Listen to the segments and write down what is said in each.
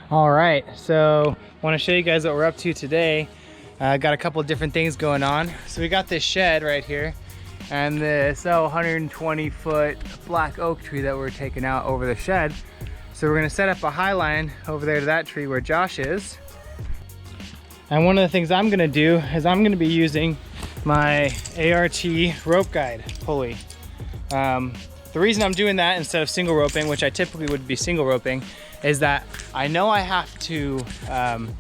All right, so I want to show you guys what we're up to today. Got a couple of different things going on. So we got this shed right here and this 120-foot black oak tree that we're taking out over the shed. So we're gonna set up a Highline over there to that tree where Josh is. And one of the things I'm gonna do is I'm gonna be using my ART Ropeguide pulley. The reason I'm doing that instead of single roping, which I typically would be single roping, is that I know I have to, I'm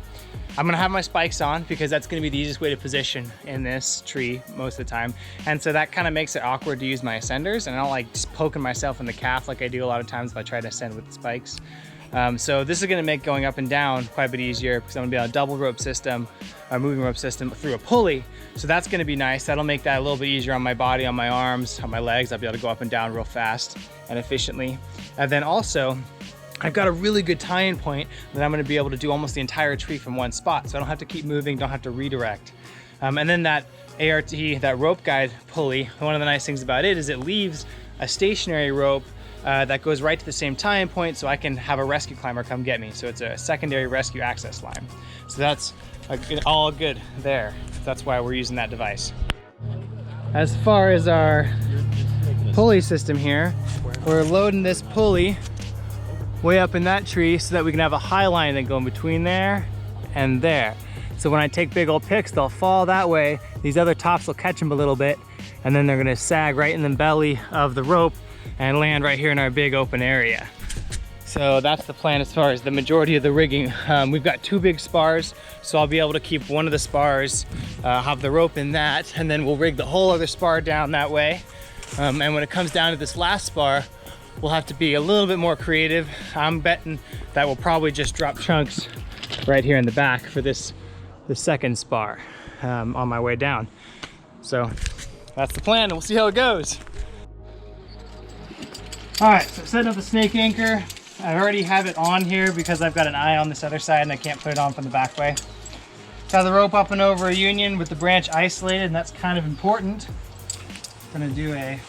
gonna have my spikes on because that's gonna be the easiest way to position in this tree most of the time. And so that kind of makes it awkward to use my ascenders, and I don't like just poking myself in the calf like I do a lot of times if I try to ascend with the spikes. So this is gonna make going up and down quite a bit easier because I'm gonna be on a double rope system, a moving rope system through a pulley. So that's gonna be nice. That'll make that a little bit easier on my body, on my arms, on my legs. I'll be able to go up and down real fast and efficiently. And then also, I've got a really good tie-in point that I'm gonna be able to do almost the entire tree from one spot. So I don't have to keep moving, don't have to redirect. And then that ART, that rope guide pulley, one of the nice things about it is it leaves a stationary rope that goes right to the same tie-in point so I can have a rescue climber come get me. So it's a secondary rescue access line. So that's all good there. That's why we're using that device. As far as our pulley system here, we're loading this pulley way up in that tree so that we can have a Highline that go in between there and there. So when I take big old picks, they'll fall that way. These other tops will catch them a little bit, and then they're gonna sag right in the belly of the rope and land right here in our big open area. So that's the plan as far as the majority of the rigging. We've got two big spars, so I'll be able to keep one of the spars, have the rope in that, and then we'll rig the whole other spar down that way. And when it comes down to this last spar, we'll have to be a little bit more creative. I'm betting that we'll probably just drop chunks right here in the back for the second spar on my way down. So that's the plan, and we'll see how it goes. All right, so setting up the snake anchor. I already have it on here because I've got an eye on this other side and I can't put it on from the back way. Got the rope up and over a union with the branch isolated, and that's kind of important. I'm gonna do a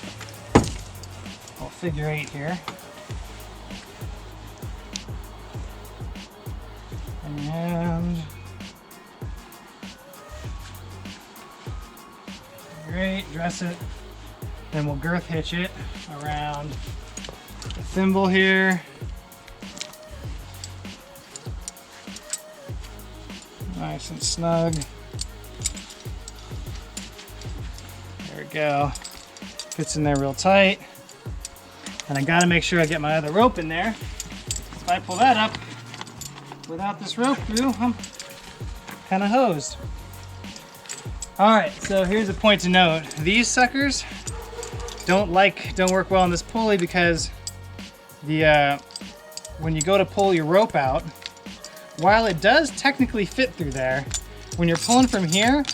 little figure 8 here. And figure 8, dress it. Then we'll girth hitch it around the thimble here. Nice and snug. There we go. Fits in there real tight. And I gotta make sure I get my other rope in there. If I pull that up without this rope through, I'm kind of hosed. All right, so here's a point to note. These suckers don't work well on this pulley because when you go to pull your rope out, while it does technically fit through there, when you're pulling from here,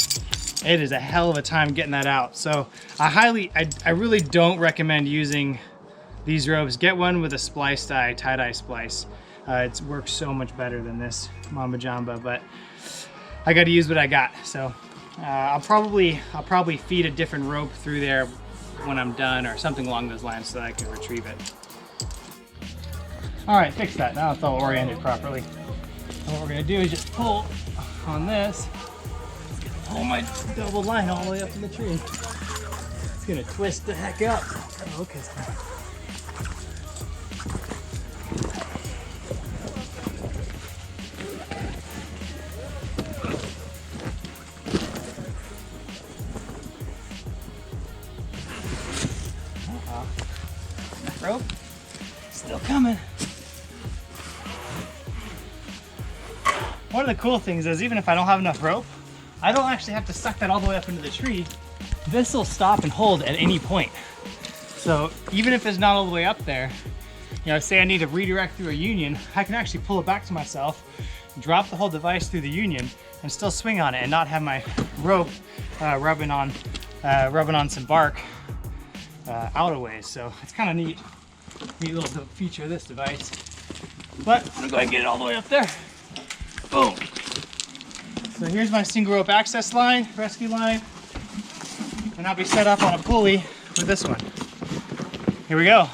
it is a hell of a time getting that out. So I really don't recommend using these ropes. Get one with a splice tie, tie-dye splice. It works so much better than this Mamba Jamba, but I got to use what I got. So I'll probably feed a different rope through there when I'm done or something along those lines so that I can retrieve it. All right, fix that. Now it's all oriented properly. And what we're gonna do is just pull on this, pull my double line all the way up to the tree. It's gonna twist the heck up. Oh, okay. Rope, still coming. One of the cool things is even if I don't have enough rope, I don't actually have to suck that all the way up into the tree. This will stop and hold at any point. So even if it's not all the way up there, you know, say I need to redirect through a union, I can actually pull it back to myself, drop the whole device through the union, and still swing on it and not have my rope rubbing on some bark out of ways. So it's kind of neat little feature of this device. But I'm gonna go ahead and get it all the way up there. Boom. So here's my single rope access line, rescue line, and I'll be set up on a pulley with this one. Here we go.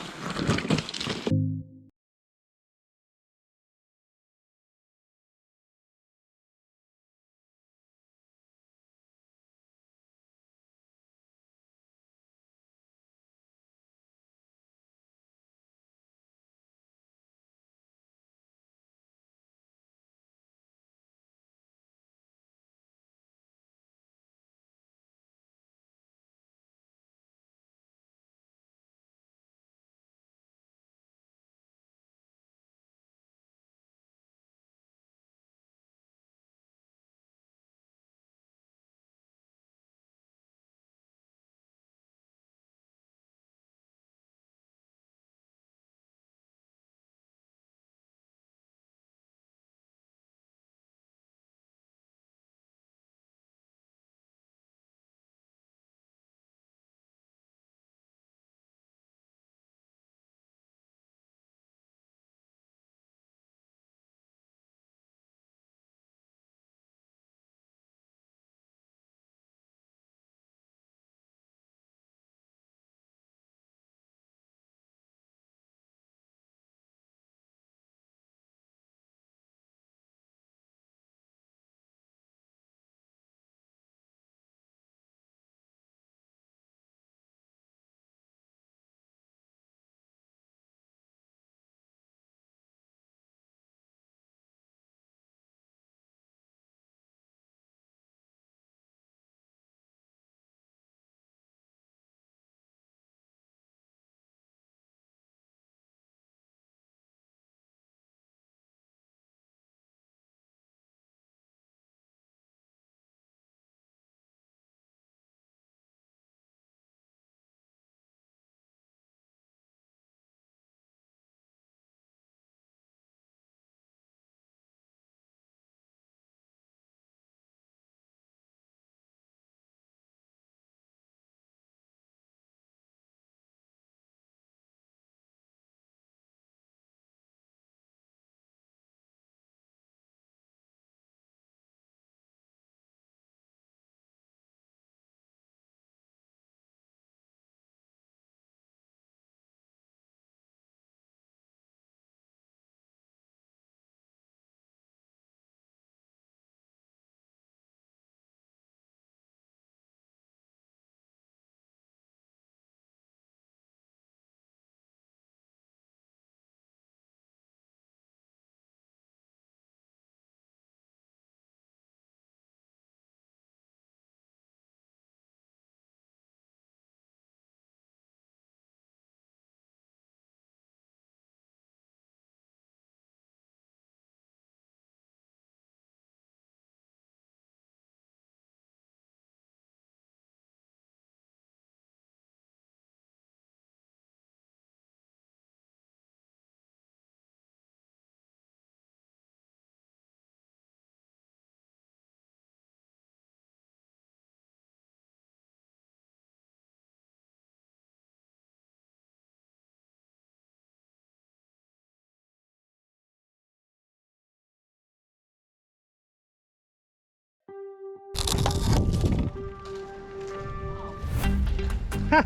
Did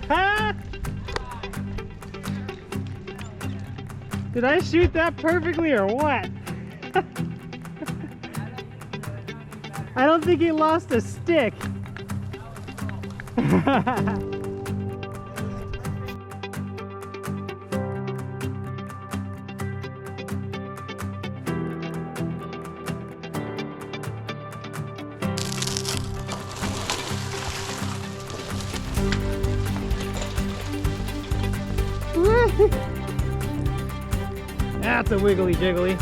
I shoot that perfectly or what? I don't think he lost a stick. That's a wiggly jiggly.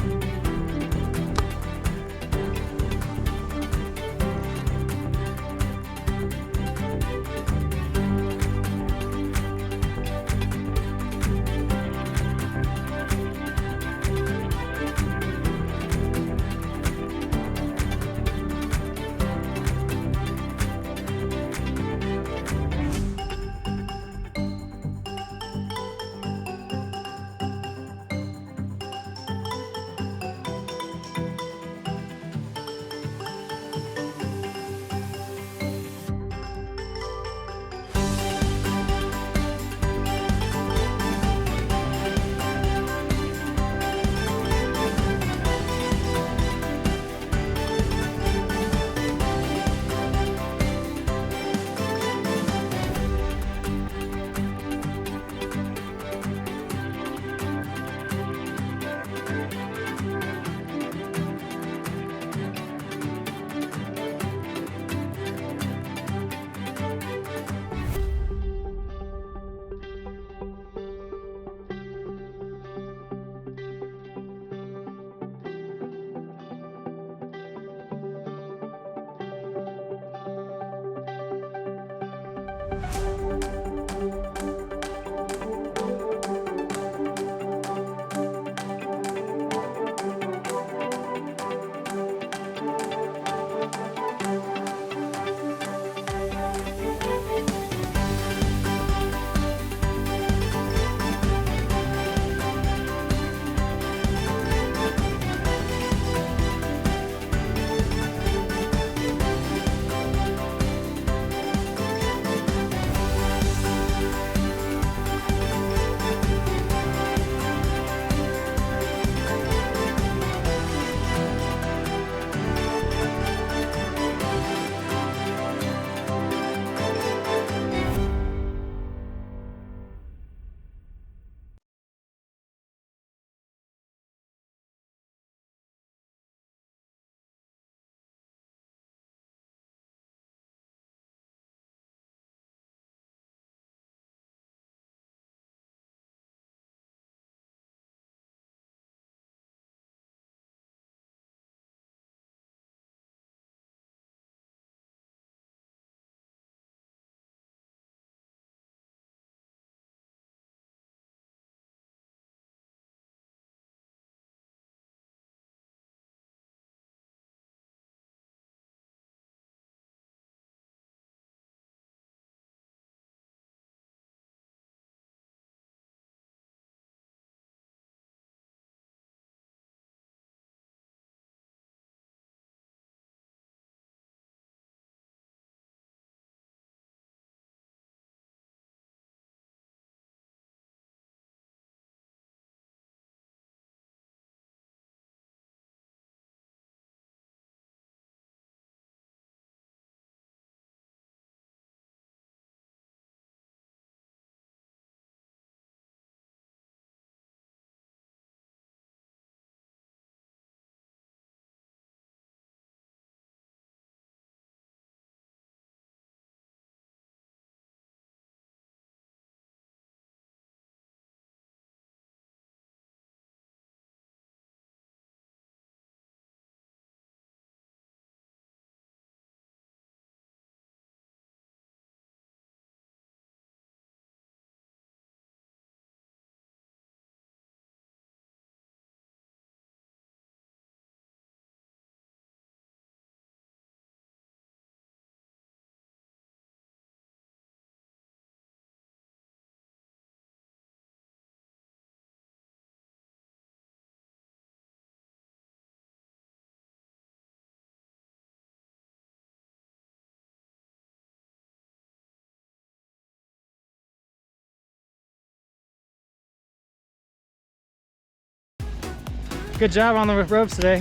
Good job on the ropes today.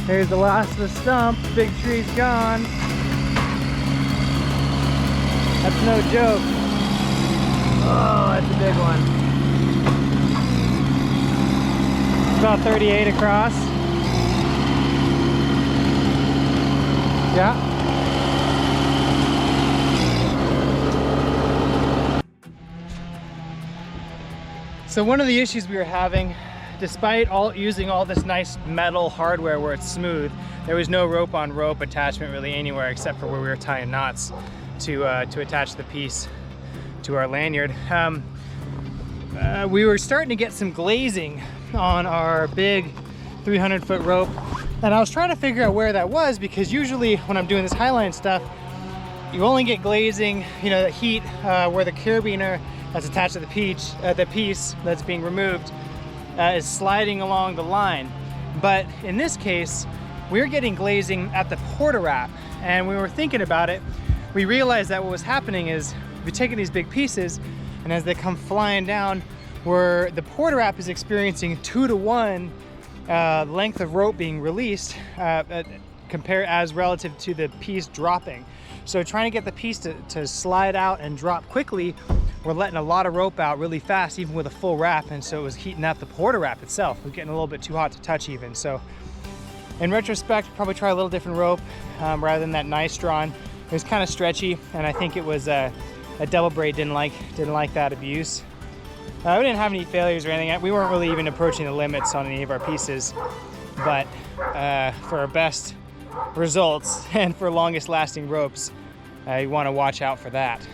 Here's the last of the stump. Big tree's gone. That's no joke. Oh, that's a big one. It's about 38 across. Yeah. So one of the issues we were having, despite using all this nice metal hardware where it's smooth, there was no rope on rope attachment really anywhere except for where we were tying knots to attach the piece to our lanyard. We were starting to get some glazing on our big 300-foot rope, and I was trying to figure out where that was, because usually when I'm doing this Highline stuff, you only get glazing, you know, the heat where the carabiner that's attached to the piece that's being removed is sliding along the line. But in this case, we're getting glazing at the porta wrap, and when we were thinking about it, we realized that what was happening is we're taking these big pieces, and as they come flying down, where the porta wrap is experiencing 2-to-1 length of rope being released compared as relative to the piece dropping. So trying to get the piece to slide out and drop quickly, we're letting a lot of rope out really fast, even with a full wrap, and so it was heating up the porta wrap itself. It was getting a little bit too hot to touch even. So in retrospect, probably try a little different rope rather than that nice drawn. It was kind of stretchy, and I think it was a double braid didn't like that abuse. We didn't have any failures or anything. We weren't really even approaching the limits on any of our pieces, but for our best results and for longest lasting ropes, you want to watch out for that.